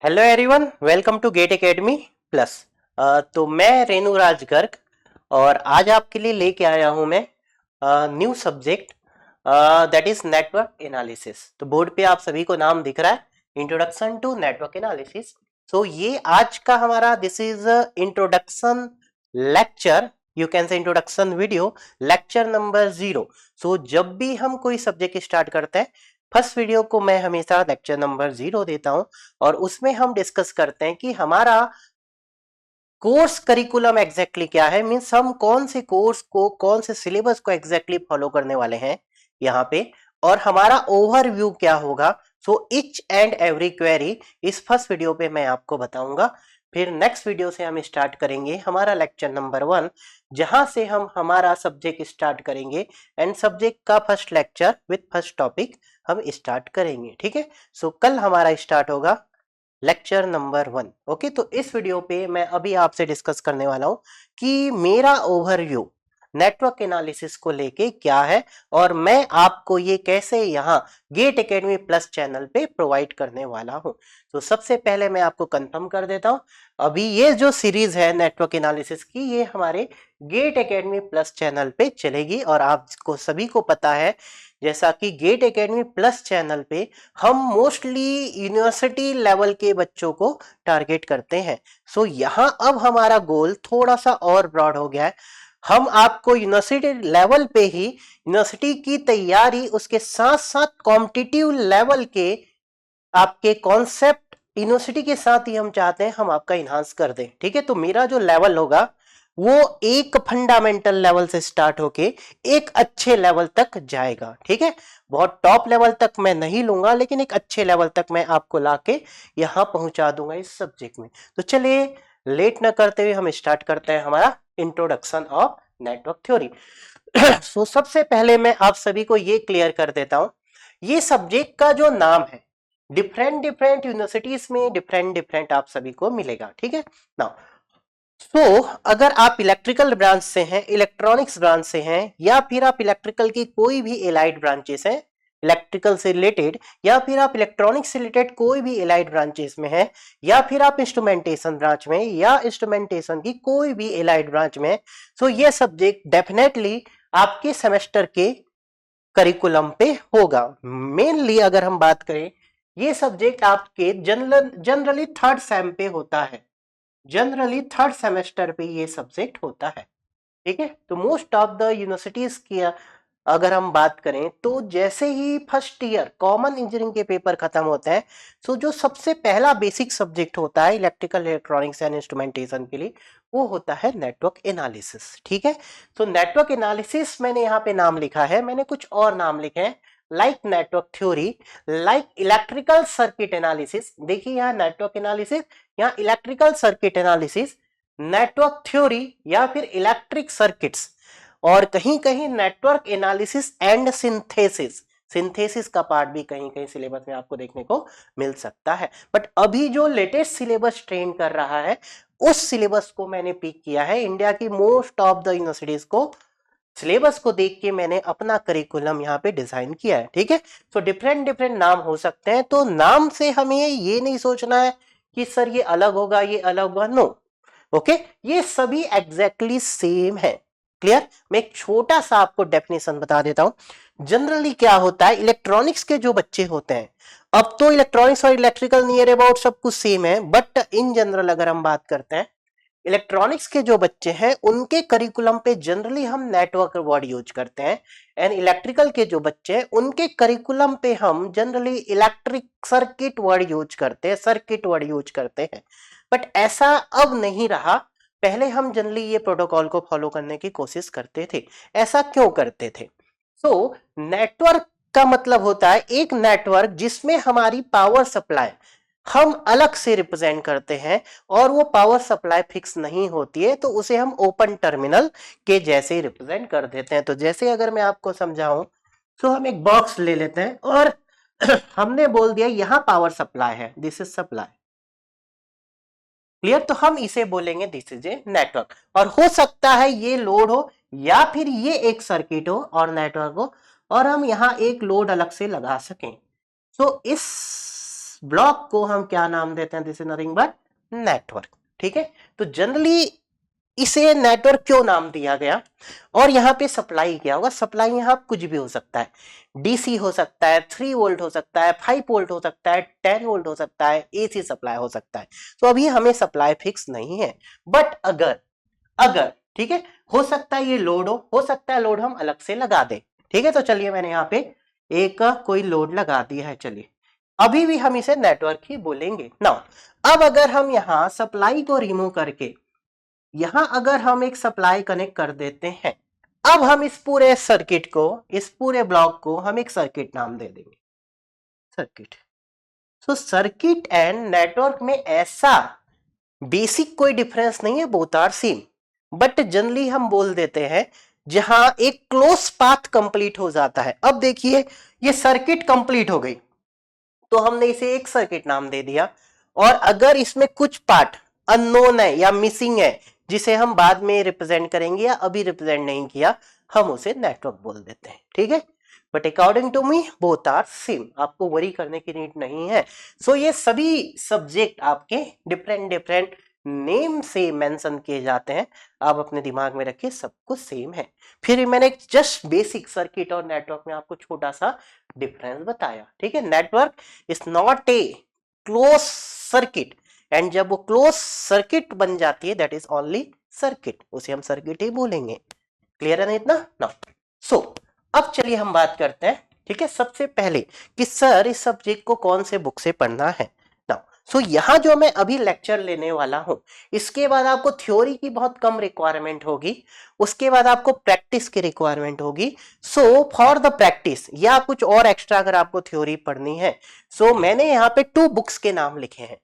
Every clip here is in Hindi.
Hello everyone, welcome to GATE Academy Plus. तो मैं रेणुराज गर्ग और आज आपके लिए लेके आया हूं मैं new subject that is network analysis. तो बोर्ड पे आप सभी को नाम दिख रहा है, इंट्रोडक्शन टू नेटवर्क एनालिसिस। सो ये आज का हमारा this is introduction lecture, you can से इंट्रोडक्शन वीडियो, लेक्चर नंबर 0। सो जब भी हम कोई सब्जेक्ट स्टार्ट करते हैं, फर्स्ट वीडियो को मैं हमेशा लेक्चर नंबर 0 देता हूं और उसमें हम डिस्कस करते हैं कि हमारा कोर्स करिकुलम एग्जैक्टली क्या है, मीन्स हम कौन से कोर्स को, कौन से सिलेबस को एग्जैक्टली फॉलो करने वाले हैं यहाँ पे, और हमारा ओवरव्यू क्या होगा। सो इच एंड एवरी क्वेरी इस फर्स्ट वीडियो पे मैं आपको बताऊंगा। फिर नेक्स्ट वीडियो से हम स्टार्ट करेंगे हमारा लेक्चर नंबर 1, जहां से हम हमारा सब्जेक्ट स्टार्ट करेंगे एंड सब्जेक्ट का first lecture with first topic हम स्टार्ट करेंगे। ठीक है, सो कल हमारा स्टार्ट होगा लेक्चर नंबर 1। ओके, तो इस वीडियो पे मैं अभी आपसे डिस्कस करने वाला हूं कि मेरा ओवरव्यू नेटवर्क एनालिसिस को लेके क्या है और मैं आपको ये कैसे यहाँ गेट एकेडमी प्लस चैनल पे प्रोवाइड करने वाला हूं। तो सबसे पहले मैं आपको कंफर्म कर देता हूं, अभी ये जो सीरीज है नेटवर्क एनालिसिस की, ये हमारे गेट एकेडमी प्लस चैनल पे चलेगी। और आपको सभी को पता है जैसा कि गेट एकेडमी प्लस चैनल पे हम मोस्टली यूनिवर्सिटी लेवल के बच्चों को टारगेट करते हैं। सो यहाँ अब हमारा गोल थोड़ा सा और ब्रॉड हो गया है। हम आपको यूनिवर्सिटी लेवल पे ही यूनिवर्सिटी की तैयारी, उसके साथ साथ कॉम्पिटिटिव लेवल के आपके कॉन्सेप्ट यूनिवर्सिटी के साथ ही हम चाहते हैं हम आपका इन्हांस कर दें। ठीक है, तो मेरा जो लेवल होगा वो एक फंडामेंटल लेवल से स्टार्ट होके एक अच्छे लेवल तक जाएगा। ठीक है, बहुत टॉप लेवल तक मैं नहीं लूंगा, लेकिन एक अच्छे लेवल तक मैं आपको लाके यहां पहुंचा दूंगा इस सब्जेक्ट में। तो चलिए लेट ना करते हुए हम स्टार्ट करते हैं हमारा इंट्रोडक्शन ऑफ नेटवर्क थ्योरी। सो सबसे पहले मैं आप सभी को ये क्लियर कर देता हूं, ये सब्जेक्ट का जो नाम है डिफरेंट डिफरेंट यूनिवर्सिटीज में डिफरेंट डिफरेंट आप सभी को मिलेगा। ठीक है ना। तो अगर आप इलेक्ट्रिकल ब्रांच से हैं, इलेक्ट्रॉनिक्स ब्रांच से हैं, या फिर आप इलेक्ट्रिकल की कोई भी एलाइड ब्रांचेस हैं इलेक्ट्रिकल से रिलेटेड, या फिर आप इलेक्ट्रॉनिक्स से रिलेटेड कोई भी एलाइड ब्रांचेस में हैं, या फिर आप इंस्ट्रूमेंटेशन ब्रांच में या इंस्ट्रूमेंटेशन की कोई भी एलाइड ब्रांच में, तो ये सब्जेक्ट डेफिनेटली आपके सेमेस्टर के करिकुलम पे होगा। मेनली अगर हम बात करें, ये सब्जेक्ट आपके जनरली थर्ड सेम पे होता है, जनरली थर्ड सेमेस्टर पे ये सब्जेक्ट होता है। ठीक है, तो मोस्ट ऑफ द यूनिवर्सिटीज की अगर हम बात करें तो जैसे ही फर्स्ट ईयर कॉमन इंजीनियरिंग के पेपर खत्म होते हैं, तो जो सबसे पहला बेसिक सब्जेक्ट होता है इलेक्ट्रिकल इलेक्ट्रॉनिक्स एंड इंस्ट्रूमेंटेशन के लिए, वो होता है नेटवर्क एनालिसिस। ठीक है, तो नेटवर्क एनालिसिस मैंने यहाँ पे नाम लिखा है, मैंने कुछ और नाम लिखे हैं like network theory, like electrical circuit analysis. देखिए यहाँ नेटवर्क एनालिसिस, यहाँ electrical circuit analysis, network theory या फिर इलेक्ट्रिक सर्किट्स, और कहीं कहीं network analysis and synthesis. Synthesis का पार्ट भी कहीं कहीं सिलेबस में आपको देखने को मिल सकता है। बट अभी जो लेटेस्ट सिलेबस ट्रेन कर रहा है, उस सिलेबस को मैंने पिक किया है, इंडिया की मोस्ट ऑफ द यूनिवर्सिटीज को सिलेबस को देख के मैंने अपना करिकुलम यहाँ पे डिजाइन किया है। ठीक है, तो डिफरेंट डिफरेंट नाम हो सकते हैं, तो नाम से हमें ये नहीं सोचना है कि सर ये अलग होगा ये अलग होगा, नो। ओके, ये सभी एग्जैक्टली सेम है। क्लियर, मैं एक छोटा सा आपको डेफिनेशन बता देता हूं। जनरली क्या होता है, इलेक्ट्रॉनिक्स के जो बच्चे होते हैं, अब तो इलेक्ट्रॉनिक्स और इलेक्ट्रिकल नियर अबाउट सब कुछ सेम है, बट इन जनरल अगर हम बात करते हैं, इलेक्ट्रॉनिक्स के जो बच्चे हैं उनके करिकुलम पे जनरली हम नेटवर्क वर्ड यूज करते हैं, एंड इलेक्ट्रिकल के जो बच्चे हैं उनके करिकुलम पे हम generally electric circuit word use करते हैं, सर्किट वर्ड यूज करते हैं। बट ऐसा अब नहीं रहा, पहले हम जनरली ये प्रोटोकॉल को फॉलो करने की कोशिश करते थे। ऐसा क्यों करते थे? तो नेटवर्क का मतलब होता है एक नेटवर्क जिसमें हमारी पावर सप्लाई हम अलग से रिप्रेजेंट करते हैं, और वो पावर सप्लाई फिक्स नहीं होती है, तो उसे हम ओपन टर्मिनल के जैसे ही रिप्रेजेंट कर देते हैं। तो जैसे अगर मैं आपको समझाऊं, तो हम एक बॉक्स ले लेते हैं और हमने बोल दिया यहां पावर सप्लाई है, दिस इज सप्लाई। क्लियर, तो हम इसे बोलेंगे दिस इज ए नेटवर्क, और हो सकता है ये लोड हो या फिर ये एक सर्किट हो और नेटवर्क हो, और हम यहां एक लोड अलग से लगा सकें। तो इस ब्लॉक को हम क्या नाम देते हैं, this is nothing but network. ठीक है, तो जनरली इसे नेटवर्क क्यों नाम दिया गया, और यहाँ पे सप्लाई क्या होगा, सप्लाई यहाँ कुछ भी हो सकता है, डीसी हो सकता है, 3 वोल्ट हो सकता है, 5 वोल्ट हो सकता है, 10 वोल्ट हो सकता है, एसी सप्लाई हो सकता है। तो अभी हमें सप्लाई फिक्स नहीं है, बट अगर अगर ठीक है, हो सकता है ये लोड हो सकता है लोड हम अलग से लगा दें। ठीक है, तो चलिए मैंने यहाँ पे एक कोई लोड लगा दिया है, चलिए अभी भी हम इसे नेटवर्क ही बोलेंगे ना। अब अगर हम यहाँ सप्लाई को रिमूव करके यहां अगर हम एक सप्लाई कनेक्ट कर देते हैं, अब हम इस पूरे सर्किट को, इस पूरे ब्लॉक को हम एक सर्किट नाम दे देंगे, circuit. So circuit and network में ऐसा बेसिक कोई डिफरेंस नहीं है, both are same, but generally हम बोल देते हैं जहां एक क्लोज पाथ कंप्लीट हो जाता है। अब देखिए ये सर्किट कंप्लीट हो गई, तो हमने इसे एक सर्किट नाम दे दिया, और अगर इसमें कुछ पार्ट अननोन है या मिसिंग है जिसे हम बाद में रिप्रेजेंट करेंगे या अभी रिप्रेजेंट नहीं किया, हम उसे नेटवर्क बोल देते हैं। ठीक है, but according to me both are same, आपको वरी करने की नीड नहीं है। सो ये सभी सब्जेक्ट आपके डिफरेंट डिफरेंट नेम से मेंशन किए जाते हैं, आप अपने दिमाग में रखिए सब कुछ सेम है। फिर मैंने जस्ट बेसिक सर्किट और नेटवर्क में आपको छोटा सा डिफरेंस बताया। ठीक है, network is not a close circuit, and जब वो क्लोज सर्किट बन जाती है दैट इज ओनली सर्किट, उसे हम सर्किट ही बोलेंगे। क्लियर है ना इतना ना? सो अब चलिए हम बात करते हैं, ठीक है, सबसे पहले कि सर इस सब्जेक्ट को कौन से बुक से पढ़ना है ना। सो यहाँ जो मैं अभी लेक्चर लेने वाला हूं, इसके बाद आपको थ्योरी की बहुत कम रिक्वायरमेंट होगी, उसके बाद आपको प्रैक्टिस की रिक्वायरमेंट होगी। सो फॉर द प्रैक्टिस या कुछ और एक्स्ट्रा अगर आपको थ्योरी पढ़नी है, सो मैंने यहाँ पे 2 बुक्स के नाम लिखे हैं,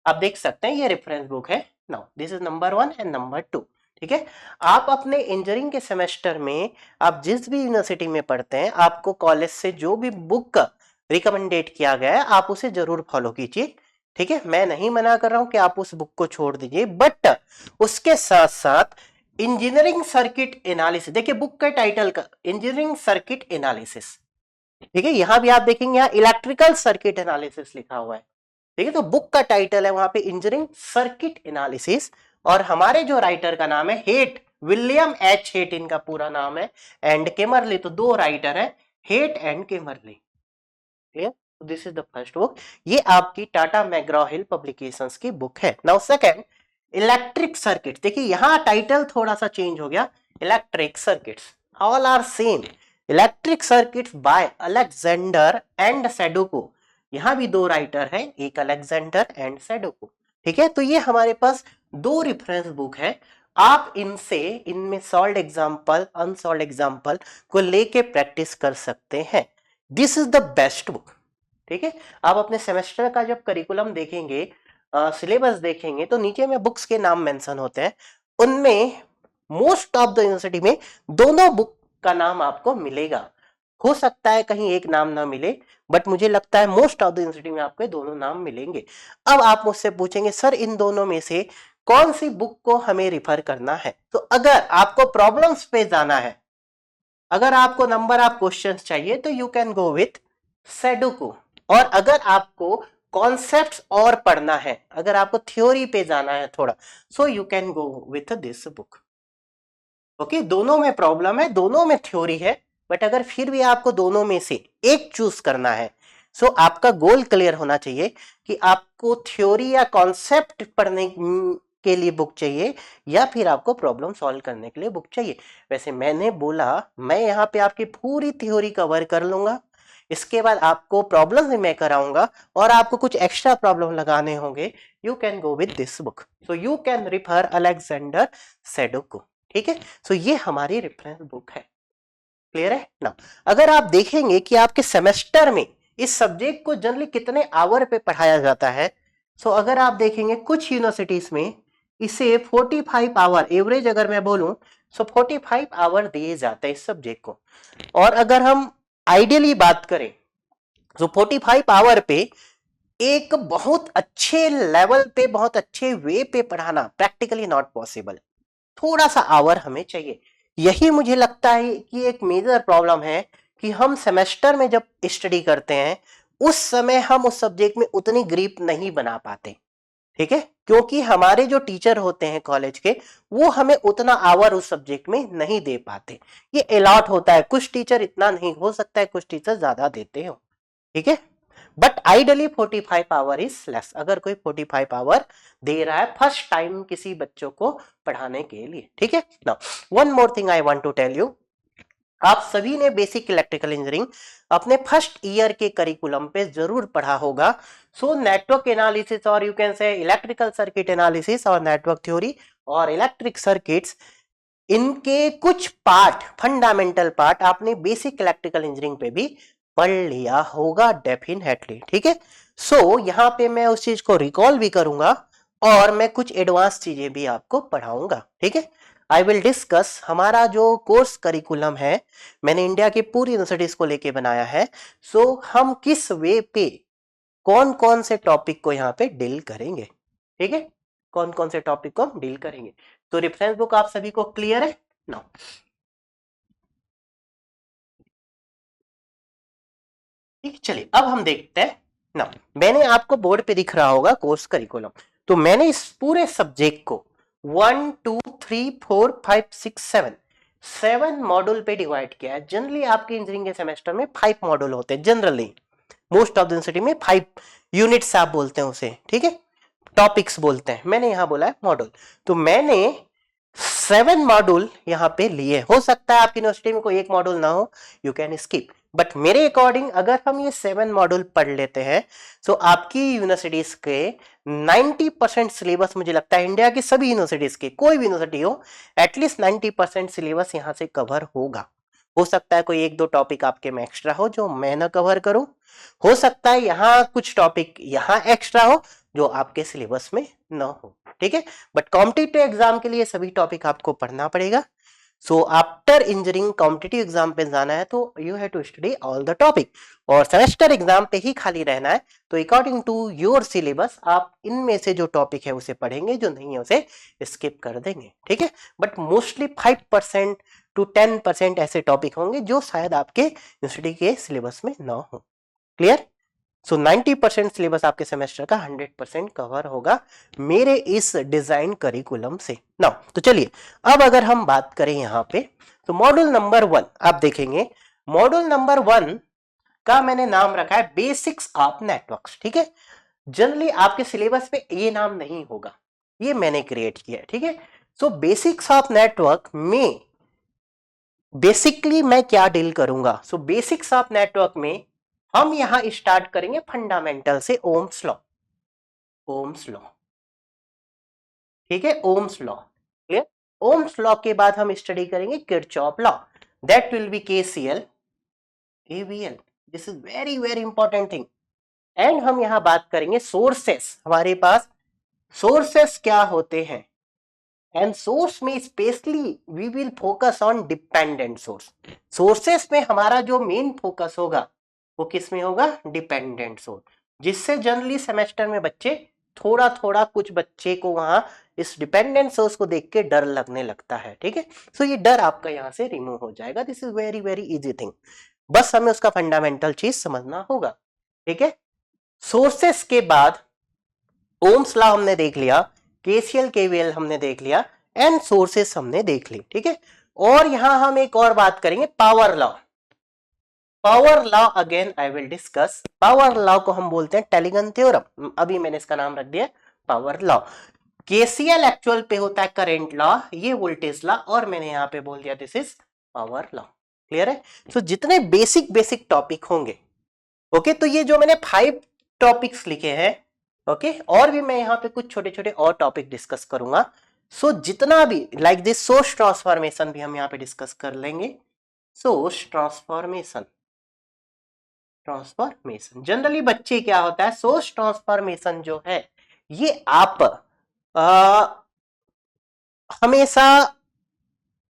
आप देख सकते हैं, ये रेफरेंस बुक है। Now this is number 1 and number 2। ठीक है, आप अपने इंजीनियरिंग के सेमेस्टर में आप जिस भी यूनिवर्सिटी में पढ़ते हैं, आपको कॉलेज से जो भी बुक रिकमेंडेड किया गया है आप उसे जरूर फॉलो कीजिए। ठीक है, मैं नहीं मना कर रहा हूं कि आप उस बुक को छोड़ दीजिए, बट उसके साथ साथ इंजीनियरिंग सर्किट एनालिसिस, देखिए बुक का टाइटल का इंजीनियरिंग सर्किट एनालिसिस, ठीक है, यहां भी आप देखेंगे यहाँ इलेक्ट्रिकल सर्किट एनालिसिस लिखा हुआ है। ठीक है, तो बुक का टाइटल है वहां पे इंजीनियरिंग सर्किट एनालिसिस, और हमारे जो राइटर का नाम है हेट, विलियम एच हेट इनका पूरा नाम है, एंड केमरली, तो 2 राइटर है, Hayt and Kemmerly. Clear, this is the first book, ये आपकी टाटा मैग्रॉ हिल पब्लिकेशंस की बुक है। नाउ सेकंड, इलेक्ट्रिक सर्किट, देखिए यहां टाइटल थोड़ा सा चेंज हो गया, electric circuits all are same, electric circuits by Alexander and Sadiku, यहां भी 2 राइटर हैं, एक अलेक्जेंडर एंड सेडुको। ठीक है, तो ये हमारे पास 2 रेफरेंस बुक है, आप इनसे, इनमें सॉल्व्ड एग्जांपल अनसॉल्व्ड एग्जांपल को लेके प्रैक्टिस कर सकते हैं। This is the best book. ठीक है, आप अपने सेमेस्टर का जब करिकुलम देखेंगे, सिलेबस देखेंगे, तो नीचे में बुक्स के नाम मेंशन होते हैं, उनमें मोस्ट ऑफ द यूनिवर्सिटी में दोनों बुक का नाम आपको मिलेगा। हो सकता है कहीं एक नाम ना मिले, बट मुझे लगता है मोस्ट ऑफ द यूनिवर्सिटी में आपको दोनों नाम मिलेंगे। अब आप मुझसे पूछेंगे सर इन दोनों में से कौन सी बुक को हमें रिफर करना है, तो अगर आपको प्रॉब्लम्स पे जाना है, अगर आपको नंबर ऑफ क्वेश्चंस चाहिए, तो यू कैन गो विथ सेडुको, और अगर आपको कॉन्सेप्ट्स और पढ़ना है, अगर आपको थ्योरी पे जाना है थोड़ा, सो you can go with this book. Okay, दोनों में प्रॉब्लम है, दोनों में थ्योरी है, बट अगर फिर भी आपको दोनों में से एक चूज करना है, सो आपका गोल क्लियर होना चाहिए कि आपको थ्योरी या कॉन्सेप्ट पढ़ने के लिए बुक चाहिए या फिर आपको प्रॉब्लम सॉल्व करने के लिए बुक चाहिए। वैसे मैंने बोला मैं यहाँ पे आपकी पूरी थ्योरी कवर कर लूंगा, इसके बाद आपको प्रॉब्लम भी मैं कराऊंगा, और आपको कुछ एक्स्ट्रा प्रॉब्लम लगाने होंगे, you can go with this book, so you can refer Alexander Sadiku. ठीक है, सो ये हमारी रेफरेंस बुक है। क्लियर है ना? अगर आप देखेंगे कि आपके सेमेस्टर में इस सब्जेक्ट को जनरली कितने आवर पे पढ़ाया जाता है, सो अगर आप देखेंगे कुछ यूनिवर्सिटीज में इसे 45 आवर एवरेज अगर मैं बोलूं, सो 45 आवर दिए जाते हैं इस सब्जेक्ट को, और अगर हम आइडियली बात करें तो 45 आवर पे एक बहुत अच्छे लेवल पे, बहुत अच्छे वे पे पढ़ाना प्रैक्टिकली नॉट पॉसिबल, थोड़ा सा आवर हमें चाहिए। यही मुझे लगता है कि एक मेजर प्रॉब्लम है कि हम सेमेस्टर में जब स्टडी करते हैं उस समय हम उस सब्जेक्ट में उतनी ग्रिप नहीं बना पाते, ठीक है, क्योंकि हमारे जो टीचर होते हैं कॉलेज के वो हमें उतना आवर उस सब्जेक्ट में नहीं दे पाते। ये अलॉट होता है, कुछ टीचर इतना नहीं, हो सकता है कुछ टीचर ज्यादा देते हो, ठीक है, but ideally 45 our is less. अगर कोई 45 आवर दे रहा है फर्स्ट टाइम किसी बच्चों को पढ़ाने के लिए, ठीक है। Now one more thing I want to tell you, आप सभी ने बेसिक इलेक्ट्रिकल इंजीनियरिंग अपने फर्स्ट ईयर के करिकुलम पे जरूर पढ़ा होगा। सो नेटवर्क एनालिसिस और you can say electrical circuit analysis और नेटवर्क थ्योरी और इलेक्ट्रिक सर्किट्स, इनके कुछ पार्ट, फंडामेंटल पार्ट आपने बेसिक इलेक्ट्रिकल इंजीनियरिंग पे भी पढ़ लिया होगा डेफिनेटली, ठीक है। सो यहाँ पे मैं उस चीज को रिकॉल भी करूंगा और मैं कुछ एडवांस चीजें भी आपको पढ़ाऊंगा, ठीक है। आई विल डिस्कस हमारा जो कोर्स करिकुलम है, मैंने इंडिया की पूरी यूनिवर्सिटीज को लेके बनाया है। सो हम किस वे पे कौन कौन से टॉपिक को यहाँ पे डील करेंगे, ठीक है, कौन कौन से टॉपिक को हम डील करेंगे। तो रेफरेंस बुक आप सभी को क्लियर है ना? ठीक है, चलिए अब हम देखते हैं ना। मैंने आपको बोर्ड पे दिख रहा होगा कोर्स करिकुलम, तो मैंने इस पूरे सब्जेक्ट को 1 2 3 4 5 6 7 मॉड्यूल पे डिवाइड किया है। जनरली आपके इंजीनियरिंग के सेमेस्टर में 5 मॉड्यूल होते हैं, generally most of the university में 5 यूनिट्स आप बोलते हैं उसे, ठीक है, टॉपिक्स बोलते हैं, मैंने यहां बोला है मॉड्यूल। तो मैंने 7 मॉड्यूल यहाँ पे लिए। हो सकता है आपकी यूनिवर्सिटी में कोई एक मॉड्यूल ना हो, यू कैन स्किप, बट मेरे अकॉर्डिंग अगर हम ये 7 मॉड्यूल पढ़ लेते हैं तो आपकी यूनिवर्सिटीज के 90% सिलेबस, मुझे लगता है इंडिया की सभी यूनिवर्सिटीज के, कोई भी यूनिवर्सिटी हो, एटलीस्ट 90% सिलेबस यहाँ से कवर होगा। हो सकता है कोई एक दो टॉपिक आपके में एक्स्ट्रा हो जो मैं ना कवर करूं, हो सकता है यहाँ कुछ टॉपिक यहाँ एक्स्ट्रा हो जो आपके सिलेबस में ना हो, ठीक है, बट कॉम्पिटिटिव एग्जाम के लिए सभी टॉपिक आपको पढ़ना पड़ेगा। So after engineering competitive exam पे जाना है तो you have to study all the topic, और सेमेस्टर एग्जाम पे ही खाली रहना है तो अकॉर्डिंग टू योर सिलेबस आप इनमें से जो टॉपिक है उसे पढ़ेंगे, जो नहीं है उसे स्किप कर देंगे, ठीक है। बट मोस्टली 5% टू 10% ऐसे टॉपिक होंगे जो शायद आपके यूनिवर्सिटी के सिलेबस में ना हो, क्लियर। सो 90% सिलेबस आपके सेमेस्टर का 100% कवर होगा मेरे इस डिजाइन करिकुलम से ना। तो चलिए अब अगर हम बात करें यहाँ पे, तो मॉड्यूल नंबर 1 आप देखेंगे, मॉड्यूल नंबर 1 का मैंने नाम रखा है बेसिक्स ऑफ नेटवर्क्स, ठीक है। जनरली आपके सिलेबस में ये नाम नहीं होगा, ये मैंने क्रिएट किया है, ठीक है। सो बेसिक्स ऑफ नेटवर्क में बेसिकली मैं क्या डील करूंगा, सो बेसिक्स ऑफ नेटवर्क में हम यहां स्टार्ट करेंगे फंडामेंटल से, ओम्स लॉ, ओम्स लॉ, ठीक है, Ohm's law, clear. Ohm's law के बाद हम स्टडी करेंगे Kirchhoff law, that will be KCL, KVL, this is very very important thing. And हम यहां बात करेंगे सोर्सेस, हमारे पास सोर्सेस क्या होते हैं, एंड सोर्स में specially we will focus on dependent source. Sources में हमारा जो मेन फोकस होगा वो किस में होगा, डिपेंडेंट सोर्स, जिससे जनरली सेमेस्टर में बच्चे थोड़ा थोड़ा, कुछ बच्चे को वहां इस डिपेंडेंट सोर्स को देख के डर लगने लगता है, ठीक है। सो ये डर आपका यहां से रिमूव हो जाएगा, this is very very easy thing, बस हमें उसका फंडामेंटल चीज समझना होगा, ठीक है। सोर्सेस के बाद ओम्स लॉ हमने देख लिया, केसीएल केवीएल हमने देख लिया, एंड सोर्सेस हमने देख ली, ठीक है। और यहां हम एक और बात करेंगे, power law. Power law again I will discuss, power law को हम बोलते हैं टेलीगन थ्योरम, अभी मैंने इसका नाम रख दिया पावर लॉ। केसीएल एक्चुअल पे होता है करंट लॉ, ये वोल्टेज लॉ, और मैंने यहां पे बोल दिया this is power law, clear है। तो जितने बेसिक बेसिक टॉपिक होंगे, ओके, तो ये जो मैंने 5 टॉपिक्स लिखे हैं, ओके, और भी मैं यहाँ पे कुछ छोटे छोटे और टॉपिक डिस्कस करूंगा। सो जितना भी लाइक दिस सोर्स ट्रांसफॉर्मेशन भी हम यहाँ पे डिस्कस कर लेंगे, सोर्स ट्रांसफॉर्मेशन, ट्रांसफॉर्मेशन जनरली बच्चे क्या होता है, सोर्स ट्रांसफॉर्मेशन जो है ये आप हमेशा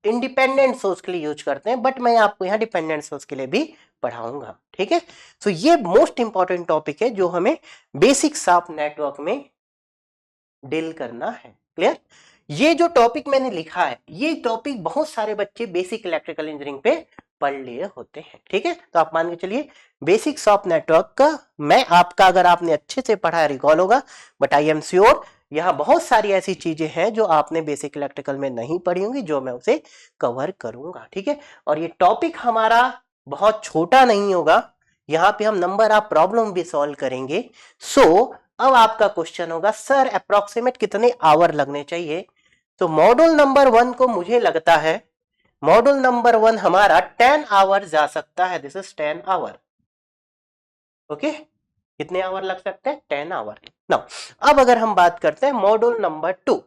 इंडिपेंडेंट सोर्स के लिए यूज करते हैं, बट मैं आपको यहाँ डिपेंडेंट सोर्स के लिए भी पढ़ाऊंगा, ठीक है। सो ये मोस्ट इंपॉर्टेंट टॉपिक है जो हमें बेसिक्स ऑफ नेटवर्क में डील करना है, क्लियर। ये जो टॉपिक मैंने लिखा है, ये टॉपिक बहुत सारे बच्चे बेसिक इलेक्ट्रिकल इंजीनियरिंग पे पढ़ लिए होते हैं। ठीक है, तो आप मान के चलिए बेसिक्स ऑफ नेटवर्क का मैं आपका, अगर आपने अच्छे से पढ़ा है, रिकॉल होगा। बट आई एम श्योर यहाँ बहुत सारी ऐसी चीजें हैं जो आपने बेसिक इलेक्ट्रिकल में नहीं पढ़ी होंगी, जो मैं उसे कवर करूंगा। ठीक है, और ये टॉपिक हमारा बहुत छोटा नहीं होगा, यहाँ पे हम नंबर ऑफ प्रॉब्लम भी सॉल्व करेंगे। सो अब आपका क्वेश्चन होगा सर अप्रोक्सीमेट कितने आवर लगने चाहिए। तो मॉड्यूल नंबर 1 को मुझे लगता है मॉड्यूल नंबर 1 हमारा 10 आवर जा सकता है। This is 10 hour. ओके, कितने आवर लग सकते हैं? 10 आवर। नाउ अब अगर हम बात करते हैं मॉड्यूल नंबर 2,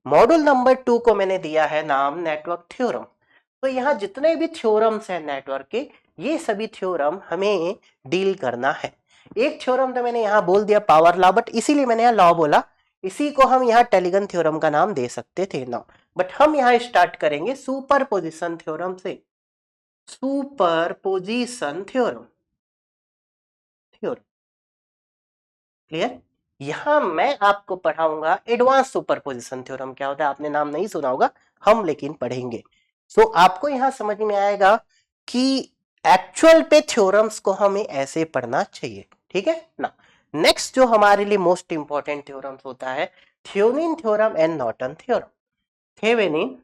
मॉड्यूल नंबर 2 को मैंने दिया है नाम नेटवर्क थ्योरम। तो यहाँ जितने भी थ्योरम्स हैं नेटवर्क के, ये सभी थ्योरम हमें डील करना है। एक थ्योरम तो मैंने यहाँ बोल दिया पावर लॉ, बट इसीलिए मैंने यहाँ लॉ बोला, इसी को हम यहाँ टेलीगन थ्योरम का नाम दे सकते थे ना। बट हम यहाँ स्टार्ट करेंगे सुपरपोजिशन थ्योरम से। Superposition theorem, clear. यहां मैं आपको पढ़ाऊंगा एडवांस सुपरपोजिशन थ्योरम क्या होता है। आपने नाम नहीं सुना होगा, हम लेकिन पढ़ेंगे। सो आपको यहां समझ में आएगा कि एक्चुअल पे थ्योरम्स को हमें ऐसे पढ़ना चाहिए। ठीक है ना। नेक्स्ट जो हमारे लिए मोस्ट इंपॉर्टेंट थ्योरम्स होता है Thevenin theorem and Norton theorem. Thevenin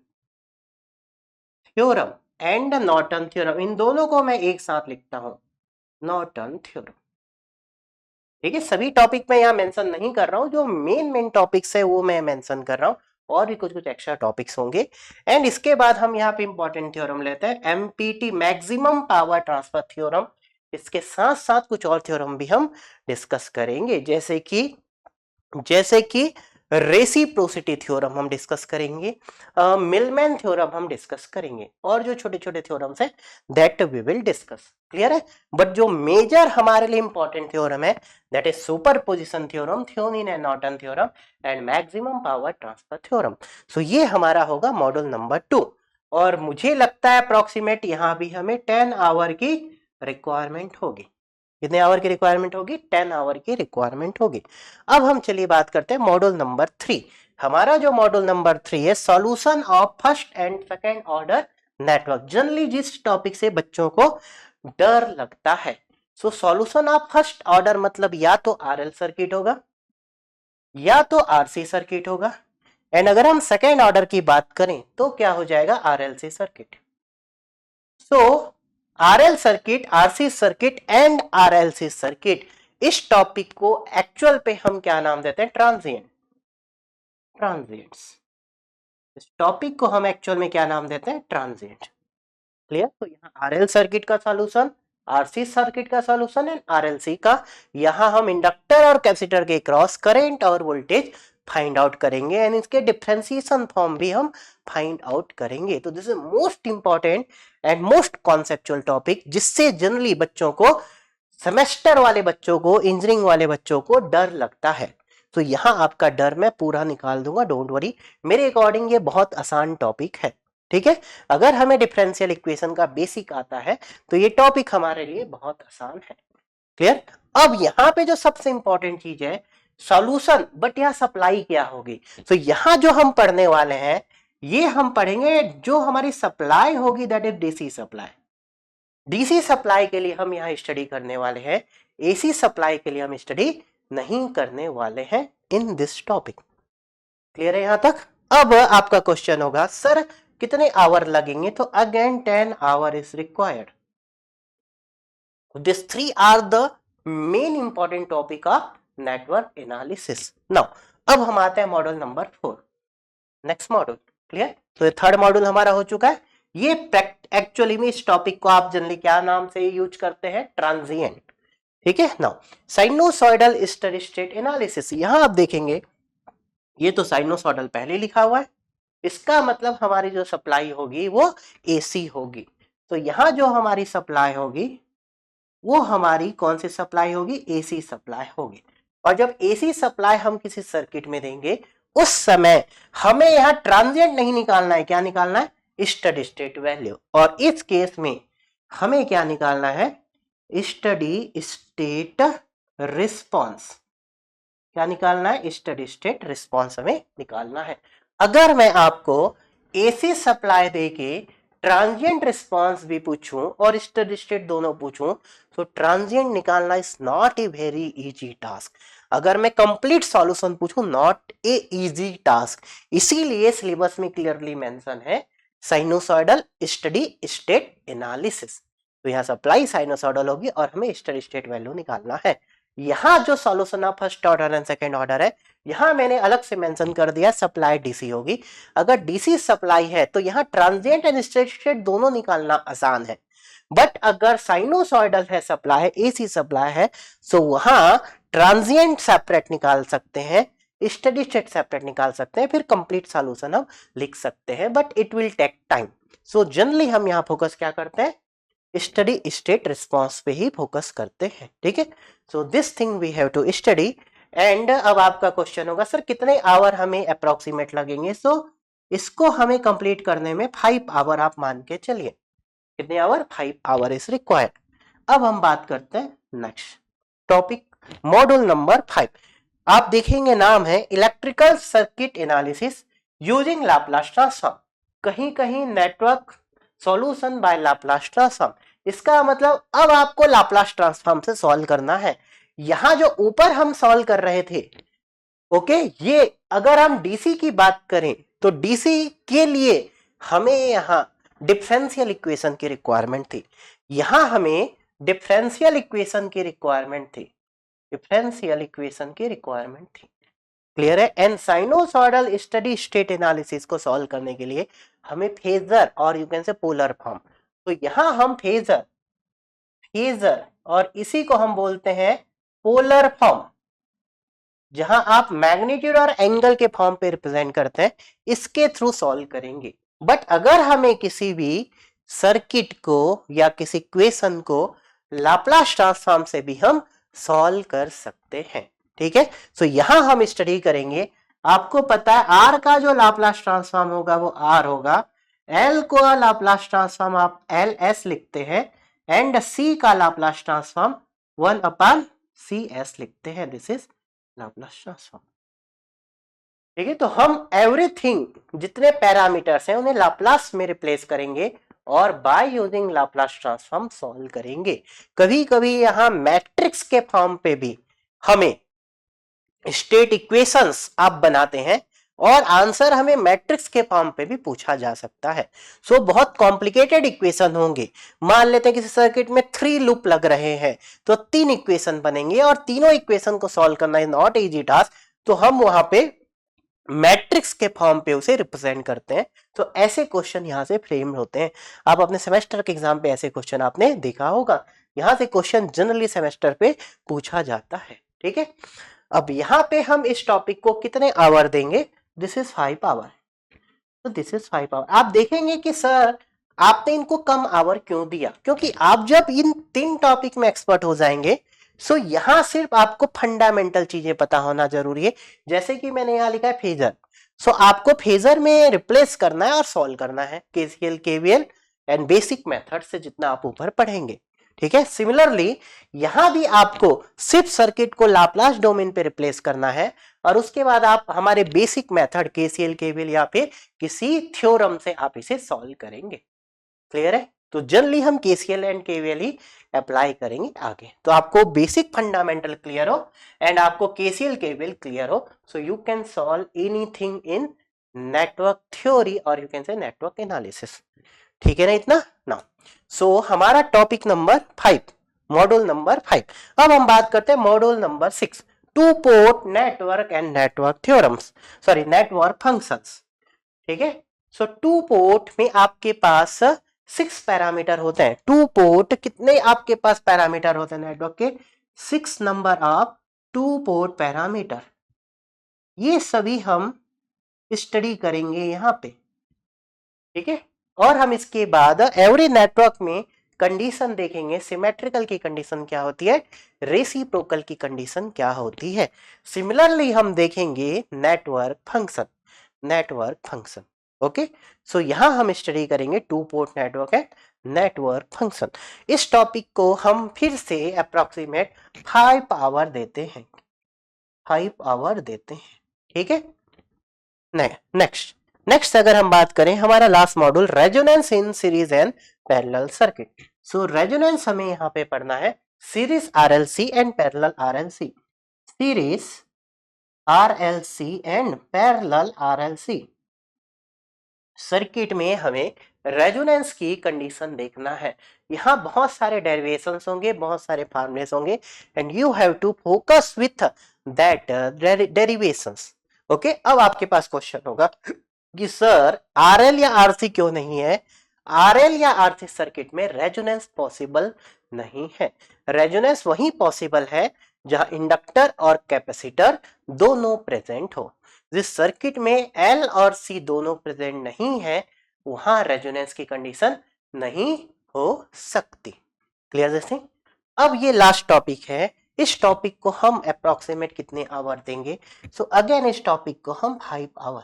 theorem and Norton theorem, इन दोनों को मैं एक साथ लिखता हूं, नॉर्टन थ्योरम। ठीक है, सभी टॉपिक में यहाँ मेंशन नहीं कर रहा हूँ, जो मेन टॉपिक्स है वो मैं मेंशन कर रहा हूँ, और भी कुछ एक्स्ट्रा टॉपिक्स होंगे। एंड इसके बाद हम यहाँ पे इंपॉर्टेंट थ्योरम लेते हैं empty, maximum power transfer theorem. इसके साथ साथ कुछ और थ्योरम भी हम डिस्कस करेंगे, जैसे कि रेसिप्रोसिटी थ्योरम हम डिस्कस करेंगे, मिलमैन थ्योरम हम डिस्कस करेंगे, और जो छोटे छोटे थ्योरम्स हैं that we will discuss. Clear है। बट जो मेजर हमारे लिए इंपॉर्टेंट थ्योरम है that is superposition theorem, Thevenin and Norton theorem and maximum power transfer theorem. So ये हमारा होगा मॉड्यूल नंबर 2, और मुझे लगता है अप्रोक्सीमेट यहाँ भी हमें 10 आवर की रिक्वायरमेंट होगी। कितने आवर की रिक्वायरमेंट होगी? 10 आवर की रिक्वायरमेंट होगी। अब हम चलिए बात करते हैं मॉड्यूल नंबर 3। हमारा जो मॉड्यूल नंबर 3 है solution of first and second order network. Generally जिस टॉपिक से बच्चों को डर लगता है, so solution of first order मतलब या तो आरएल सर्किट होगा या तो आरसी सर्किट होगा, एंड अगर हम सेकेंड ऑर्डर की बात करें तो क्या हो जाएगा? RLC circuit. So RL circuit, RC circuit and RLC circuit, इस टॉपिक को एक्चुअल पे हम क्या नाम देते हैं? ट्रांजिएंट्स। इस टॉपिक को हम एक्चुअल में क्या नाम देते हैं? ट्रांजिएंट। क्लियर। तो यहाँ आरएल सर्किट का सॉल्यूशन, आरसी सर्किट का सॉल्यूशन एंड आरएलसी का, यहाँ हम इंडक्टर और कैपेसिटर के क्रॉस करंट और वोल्टेज फाइंड आउट करेंगे, एंड इसके डिफरेंशिएशन फॉर्म भी हम फाइंड आउट करेंगे। तो this is most important and most conceptual topic, जिससे जनरली बच्चों को, सेमेस्टर वाले बच्चों को, इंजीनियरिंग वाले बच्चों को डर लगता है। तो यहाँ आपका डर मैं पूरा निकाल दूंगा, डोंट वरी। मेरे अकॉर्डिंग ये बहुत आसान टॉपिक है। ठीक है, अगर हमें डिफरेंशियल इक्वेशन का बेसिक आता है तो ये टॉपिक हमारे लिए बहुत आसान है। क्लियर। अब यहाँ पे जो सबसे इंपॉर्टेंट चीज है सॉल्यूशन, बट यहाँ सप्लाई क्या होगी? तो यहाँ जो हम पढ़ने वाले हैं ये हम पढ़ेंगे जो हमारी सप्लाई होगी that is DC supply. DC supply के लिए हम यहाँ स्टडी करने वाले हैं, एसी सप्लाई के लिए हम स्टडी नहीं करने वाले हैं इन दिस टॉपिक। क्लियर है यहाँ तक? अब आपका क्वेश्चन होगा सर कितने आवर लगेंगे? तो again 10 our is required. These three are the main important topic of network analysis. Now, अब हम आते हैं module number 4, next module. Clear. तो ये थर्ड मॉड्यूल हमारा हो चुका है। ये एक्चुअली में इस टॉपिक को आप जनरली क्या नाम से यूज करते हैं? ट्रांजिएंट। ठीक है। Now sinusoidal steady state analysis, यहां आप देखेंगे ये तो साइनोसॉइडल पहले लिखा हुआ है, इसका मतलब हमारी जो सप्लाई होगी वो एसी होगी। तो यहां जो हमारी सप्लाई होगी वो हमारी कौन सी सप्लाई होगी? एसी सप्लाई होगी। और जब एसी सप्लाई हम किसी सर्किट में देंगे उस समय हमें यहाँ ट्रांजिएंट नहीं निकालना है, क्या निकालना है? Steady state value. और इस केस में हमें क्या निकालना है? Steady state response. क्या निकालना है? स्टेडी स्टेट रिस्पॉन्स हमें निकालना है। अगर मैं आपको एसी सप्लाई देके ट्रांजिएंट रिस्पांस भी पूछूं और स्टेडी स्टेट दोनों पूछूं तो ट्रांजिएंट निकालना is not a very easy task. अगर मैं कंप्लीट सॉल्यूशन पूछूं, नॉट ए इजी टास्क। इसीलिए सिलेबस में क्लियरली मेंशन है साइनोसॉइडल स्टेडी स्टेट एनालिसिस। तो यहाँ सप्लाई साइनोसॉइडल होगी और हमें स्टेडी स्टेट वैल्यू निकालना है। यहाँ जो solution of first order and second order है, यहाँ मैंने अलग से मेंशन कर दिया सप्लाई डीसी होगी। अगर डीसी सप्लाई है तो यहाँ ट्रांजिएंट एंड स्टेडी स्टेट दोनों निकालना आसान है। बट अगर साइनोसॉइडल है सप्लाई है, एसी सप्लाई है, तो वहां ट्रांजिएंट सेपरेट निकाल सकते हैं, स्टेडी स्टेट सेपरेट निकाल सकते हैं, फिर कंप्लीट सॉल्यूशन हम लिख सकते हैं, but it will take time. So generally हम यहाँ फोकस क्या करते हैं, स्टडी स्टेट रिस्पॉन्स पे ही फोकस करते हैं। ठीक है, so this thing we have to study. And अब आपका क्वेश्चन होगा सर कितने आवर हमें अप्रोक्सीमेट लगेंगे। सो इसको हमें कंप्लीट करने में 5 आवर आप मान के चलिए। कितने आवर, 5 आवर इज रिक्वायर्ड। अब हम बात करते हैं नेक्स्ट टॉपिक, मॉड्यूल नंबर 5। आप देखेंगे नाम है electrical circuit analysis using Laplace transform. कहीं कहीं network solution bye Laplace transform. इसका मतलब अब आपको लाप्लास ट्रांसफॉर्म से सॉल्व करना है। यहां जो ऊपर हम सॉल्व कर रहे थे, ओके, ये अगर हम डीसी की बात करें तो डीसी के लिए हमें यहां डिफरेंशियल इक्वेशन की रिक्वायरमेंट थी। यहां हमें डिफरेंशियल इक्वेशन की रिक्वायरमेंट थी, डिफरेंशियल इक्वेशन की रिक्वायरमेंट थी। क्लियर है। And sinusoidal steady state analysis को सॉल्व करने के लिए हमें फेजर और यू कैन से पोलर फॉर्म। तो यहां हम फेजर और इसी को हम बोलते हैं पोलर फॉर्म, जहां आप मैग्नीट्यूड और एंगल के फॉर्म पे रिप्रेजेंट करते हैं, इसके थ्रू सॉल्व करेंगे। बट अगर हमें किसी भी सर्किट को या किसी इक्वेशन को लाप्लास ट्रांसफॉर्म से भी हम सॉल्व कर सकते हैं। ठीक है, सो यहां हम स्टडी करेंगे। आपको पता है आर का जो लाप्लास ट्रांसफॉर्म होगा वो आर होगा, एल को लाप्लास ट्रांसफॉर्म आप एल एस लिखते हैं, एंड सी का लाप्लास ट्रांसफॉर्म 1/cs लिखते हैं। This is Laplace transform. ठीक है, तो हम एवरीथिंग जितने पैरामीटर्स हैं उन्हें लाप्लास में रिप्लेस करेंगे और by using Laplace transform solve करेंगे। कभी कभी यहां मैट्रिक्स के फॉर्म पे भी हमें स्टेट इक्वेशंस आप बनाते हैं और आंसर हमें मैट्रिक्स के फॉर्म पे भी पूछा जा सकता है। सो बहुत कॉम्प्लिकेटेड इक्वेशन होंगे। मान लेते हैं किसी सर्किट में 3 लूप लग रहे हैं तो 3 इक्वेशन बनेंगे और तीनों इक्वेशन को सॉल्व करना इज नॉट इजी टास्क। तो हम वहां पे मैट्रिक्स के फॉर्म पे उसे रिप्रेजेंट करते हैं। तो ऐसे क्वेश्चन यहां से फ्रेम होते हैं। आप अपने सेमेस्टर के एग्जाम पे ऐसे क्वेश्चन आपने देखा होगा। यहां से क्वेश्चन जनरली सेमेस्टर पे पूछा जाता है। ठीक है, अब यहां पे हम इस टॉपिक को कितने आवर देंगे, दिस इज 5 आवर। तो दिस इज 5 आवर। आप देखेंगे कि सर आपने इनको कम आवर क्यों दिया, क्योंकि आप जब इन 3 टॉपिक में एक्सपर्ट हो जाएंगे सो यहां सिर्फ आपको फंडामेंटल चीजें पता होना जरूरी है। जैसे कि मैंने यहां लिखा है फेजर, सो आपको फेजर में रिप्लेस करना है और सॉल्व करना है KCL KVL and basic method से जितना आप ऊपर पढ़ेंगे। ठीक है, सिमिलरली यहां भी आपको सिर्फ सर्किट को लाप्लास डोमेन पे रिप्लेस करना है और उसके बाद आप हमारे बेसिक मेथड केसीएल केवीएल या फिर किसी थ्योरम से आप इसे सॉल्व करेंगे। क्लियर है, तो जनरली हम केसीएल एंड केवीएल ही अप्लाई करेंगे आगे। तो आपको बेसिक फंडामेंटल क्लियर हो एंड आपको केसीएल केवीएल क्लियर हो, so you can solve anything in network theory और you can say network analysis. ठीक है ना इतना ना। सो हमारा टॉपिक नंबर 5, मॉड्यूल नंबर 5। अब हम बात करते हैं module number 6, 2 port network and network theorems, sorry network functions. ठीक है, सो 2 पोर्ट में आपके पास 6 पैरामीटर होते हैं। 2 पोर्ट कितने आपके पास पैरामीटर होते हैं नेटवर्क के, 6 नंबर ऑफ 2 पोर्ट पैरामीटर। ये सभी हम स्टडी करेंगे यहां पे। ठीक है, और हम इसके बाद एवरी नेटवर्क में कंडीशन देखेंगे। सिमेट्रिकल की कंडीशन क्या होती है, रेसिप्रोकल की कंडीशन क्या होती है। सिमिलरली हम देखेंगे नेटवर्क फंक्शन। ओके, सो यहां हम स्टडी करेंगे 2 port network and network function. इस टॉपिक को हम फिर से अप्रोक्सीमेट 5 आवर देते हैं, 5 आवर देते हैं। ठीक है, नेक्स्ट नेक्स्ट अगर हम बात करें हमारा last module resonance in series and parallel circuit. So resonance हमें यहाँ पे पढ़ना है series RLC and parallel RLC, series RLC and parallel RLC circuit में हमें रेजोनेंस की कंडीशन देखना है। यहाँ बहुत सारे डेरिवेशंस होंगे, बहुत सारे फॉर्मूलेस होंगे and you have to focus with that derivations. Okay, अब आपके पास क्वेश्चन होगा कि सर आरएल या आरसी क्यों नहीं है? आरएल या आरसी सर्किट में रेजोनेंस पॉसिबल नहीं है। रेजोनेंस वहीं पॉसिबल है जहां इंडक्टर और कैपेसिटर दोनों प्रेजेंट हो। जिस सर्किट में एल और सी दोनों प्रेजेंट नहीं है वहां रेजोनेंस की कंडीशन नहीं हो सकती। Clear this thing? अब ये लास्ट टॉपिक है, इस टॉपिक को हम अप्रोक्सीमेट कितने आवर देंगे? सो अगेन इस टॉपिक को हम 5 आवर।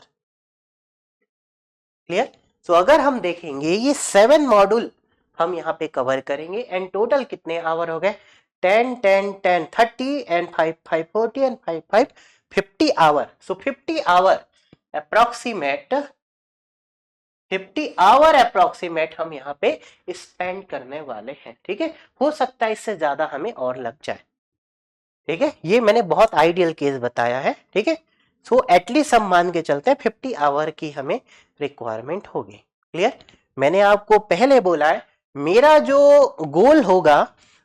क्लियर? सो अगर हम देखेंगे ये 7 मॉड्यूल हम यहाँ पे कवर करेंगे एंड टोटल कितने आवर हो गए? 10 10 10 30 and 5 5 40 and 5 5 50 hour. So 50 hour approximate, 50 hour approximate हम यहाँ पे स्पेंड करने वाले हैं। ठीक है, हो सकता है इससे ज्यादा हमें और लग जाए। ठीक है, ये मैंने बहुत आइडियल केस बताया है। ठीक है, सो एटलीस्ट हम मान के चलते हैं 50 आवर की हमें रिक्वायरमेंट होगी। क्लियर? मैंने आपको पहले बोला है मेरा जो गोल होगा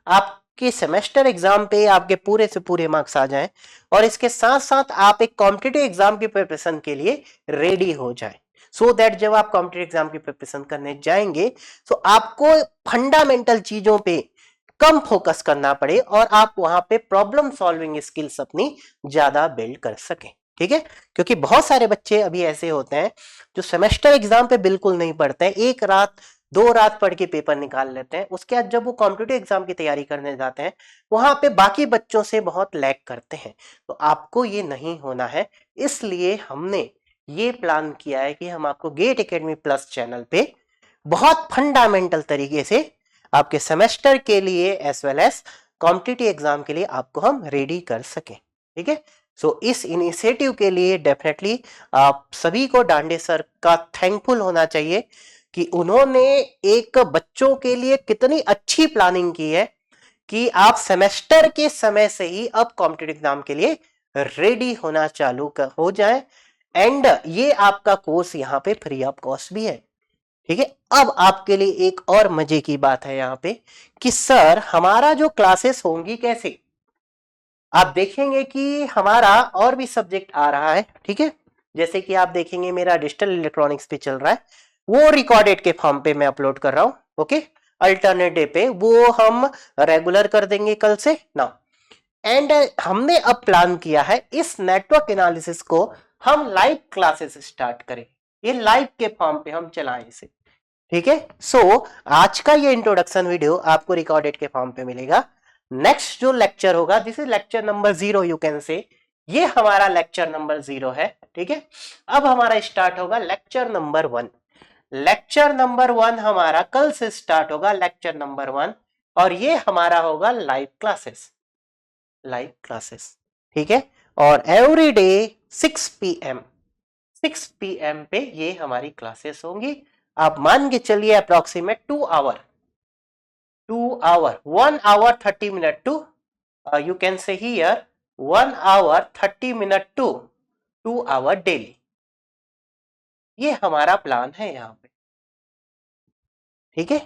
आपके सेमेस्टर एग्जाम पे आपके पूरे से पूरे मार्क्स आ जाएं और इसके साथ साथ आप एक कॉम्पिटिटिव एग्जाम की प्रिपरेशन के लिए रेडी हो जाए, सो दैट जब आप कॉम्पिटिटिव एग्जाम की प्रिपरेशन करने जाएंगे तो आपको फंडामेंटल चीजों पे कम फोकस करना पड़े और आप वहां पे प्रॉब्लम सॉल्विंग स्किल्स अपनी ज्यादा बिल्ड कर सकें। ठीक है, क्योंकि बहुत सारे बच्चे अभी ऐसे होते हैं जो सेमेस्टर एग्जाम पे बिल्कुल नहीं पढ़ते हैं, एक रात 2 रात पढ़ के पेपर निकाल लेते हैं, उसके बाद जब वो कॉम्पिटिटिव एग्जाम की तैयारी करने जाते हैं वहां पे बाकी बच्चों से बहुत लैग करते हैं। तो आपको ये नहीं होना है, इसलिए हमने ये प्लान किया है कि हम आपको गेट एकेडमी प्लस चैनल पे बहुत फंडामेंटल तरीके से आपके सेमेस्टर के लिए as well as competitive exam के लिए आपको हम रेडी कर सकें। ठीक है, सो इस इनिशिएटिव के लिए डेफिनेटली आप सभी को डांडे सर का थैंकफुल होना चाहिए कि उन्होंने एक बच्चों के लिए कितनी अच्छी प्लानिंग की है कि आप सेमेस्टर के समय से ही अब कॉम्पिटिटिव एग्जाम के लिए रेडी होना चालू हो जाए एंड ये आपका कोर्स यहाँ पे फ्री ऑफ कॉस्ट भी है। ठीक है, अब आपके लिए एक और मजे की बात है यहाँ पे कि सर हमारा जो क्लासेस होंगी कैसे, आप देखेंगे कि हमारा और भी सब्जेक्ट आ रहा है। ठीक है, जैसे कि आप देखेंगे मेरा डिजिटल इलेक्ट्रॉनिक्स पे चल रहा है, वो रिकॉर्डेड के फॉर्म पे मैं अपलोड कर रहा हूं। ओके, अल्टरनेट डे पे वो हम रेगुलर कर देंगे कल से ना। एंड हमने अब प्लान किया है इस नेटवर्क एनालिसिस को हम लाइव क्लासेस स्टार्ट करें, ये लाइव के फॉर्म पे हम चलाएं इसे। ठीक है, सो आज का ये इंट्रोडक्शन वीडियो आपको रिकॉर्डेड के फॉर्म पे मिलेगा। नेक्स्ट जो लेक्चर होगा this is lecture number 0 you can से, ये हमारा लेक्चर नंबर 0 है। ठीक है, अब हमारा स्टार्ट होगा लेक्चर नंबर 1। लेक्चर नंबर 1 हमारा कल से स्टार्ट होगा, लेक्चर नंबर 1, और ये हमारा होगा लाइव क्लासेस, लाइव क्लासेस। ठीक है, और एवरी डे 6 PM पे ये हमारी क्लासेस होंगी। आप मान के चलिए approximate 2 our 1 hour 30 minute to you can say here 1 hour 30 minute to 2 hour daily, ये हमारा प्लान है यहाँ पे। ठीक है,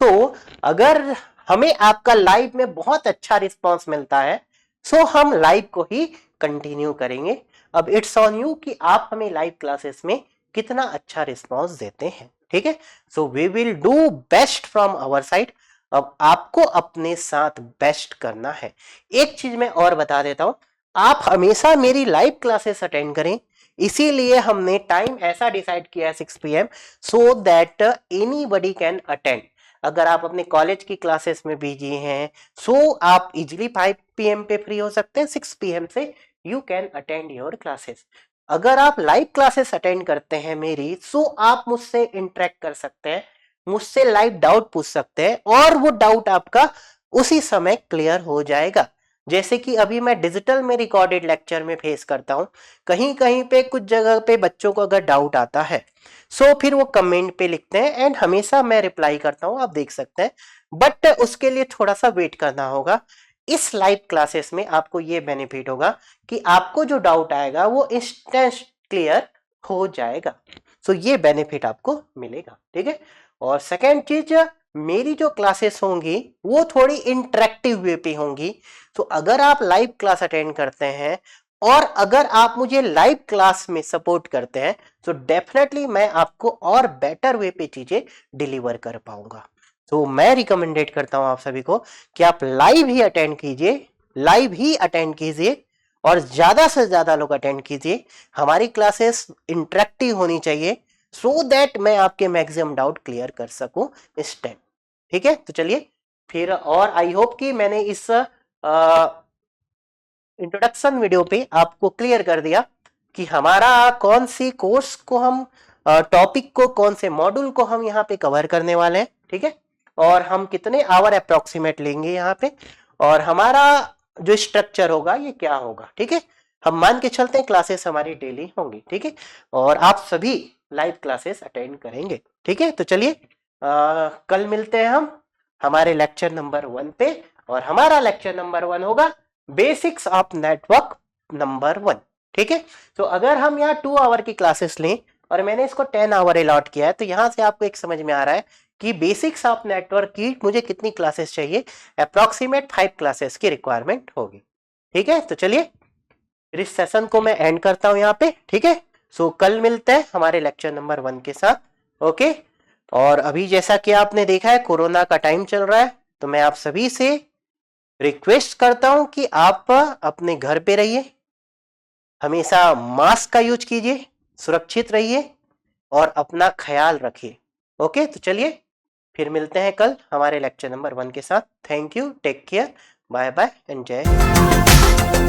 सो अगर हमें आपका लाइव में बहुत अच्छा रिस्पांस मिलता है सो हम लाइव को ही कंटिन्यू करेंगे। अब इट्स ऑन यू कि आप हमें लाइव क्लासेस में कितना अच्छा रिस्पांस देते हैं। ठीक है, so we will do best from our side. अब आपको अपने साथ बेस्ट करना है। एक चीज मैं और बता देता हूं, आप हमेशा मेरी लाइव क्लासेस अटेंड करें, इसीलिए हमने टाइम ऐसा डिसाइड किया है 6 PM so that anybody can attend. अगर आप अपने कॉलेज की क्लासेस में बिजी हैं सो आप इजिली 5 PM पे फ्री हो सकते हैं, 6 PM से you can attend your classes. अगर आप लाइव क्लासेस अटेंड करते हैं मेरी सो आप मुझसे इंटरेक्ट कर सकते हैं, मुझसे लाइव डाउट पूछ सकते हैं और वो डाउट आपका उसी समय क्लियर हो जाएगा। जैसे कि अभी मैं डिजिटल में रिकॉर्डेड लेक्चर में फेस करता हूँ, कहीं कहीं पे कुछ जगह पे बच्चों को अगर डाउट आता है सो फिर वो कमेंट पे लिखते हैं एंड हमेशा मैं रिप्लाई करता हूँ, आप देख सकते हैं। बट उसके लिए थोड़ा सा वेट करना होगा। इस लाइव क्लासेस में आपको ये बेनिफिट होगा कि आपको जो डाउट आएगा वो इंस्टेंट क्लियर हो जाएगा। सो ये बेनिफिट आपको मिलेगा, ठीक है। और सेकेंड चीज, मेरी जो क्लासेस होंगी वो थोड़ी इंटरेक्टिव वे पे होंगी। तो अगर आप लाइव क्लास अटेंड करते हैं और अगर आप मुझे लाइव क्लास में सपोर्ट करते हैं तो डेफिनेटली मैं आपको और बेटर वे पे चीजें डिलीवर कर पाऊंगा। तो मैं रिकमेंडेड करता हूं आप सभी को कि आप लाइव ही अटेंड कीजिए, लाइव ही अटेंड कीजिए और ज्यादा से ज्यादा लोग अटेंड कीजिए। हमारी क्लासेस इंटरेक्टिव होनी चाहिए सो दैट मैं आपके मैक्सिमम डाउट क्लियर कर सकूं इस टाइम, ठीक है। तो चलिए फिर, और आई होप कि मैंने इस इंट्रोडक्शन वीडियो पे आपको क्लियर कर दिया कि हमारा कौन सी कोर्स को हम टॉपिक को, कौन से मॉड्यूल को हम यहाँ पे कवर करने वाले हैं, ठीक है। और हम कितने आवर अप्रोक्सीमेट लेंगे यहाँ पे, और हमारा जो स्ट्रक्चर होगा ये क्या होगा, ठीक है। हम मान के चलते हैं क्लासेस हमारी डेली होंगी, ठीक है। और आप सभी लाइव क्लासेस अटेंड करेंगे, ठीक है। तो चलिए कल मिलते हैं हम हमारे लेक्चर नंबर 1 पे, और हमारा लेक्चर नंबर 1 होगा बेसिक्स ऑफ नेटवर्क नंबर 1, ठीक है। तो अगर हम यहाँ 2 आवर की क्लासेस लें और मैंने इसको 10 आवर अलॉट किया है तो यहां से आपको एक समझ में आ रहा है कि बेसिक्स ऑफ नेटवर्क की मुझे कितनी क्लासेस चाहिए। अप्रोक्सीमेट 5 क्लासेस की रिक्वायरमेंट होगी, ठीक है। तो चलिए इस सेशन को मैं एंड करता हूं यहाँ पे, ठीक है। सो कल मिलते हैं हमारे लेक्चर नंबर 1 के साथ, ओके। और अभी जैसा कि आपने देखा है कोरोना का टाइम चल रहा है, तो मैं आप सभी से रिक्वेस्ट करता हूं कि आप अपने घर पे रहिए, हमेशा मास्क का यूज कीजिए, सुरक्षित रहिए और अपना ख्याल रखिए, ओके। तो चलिए फिर मिलते हैं कल हमारे लेक्चर नंबर 1 के साथ। Thank you, take care, bye bye and Jai Hind.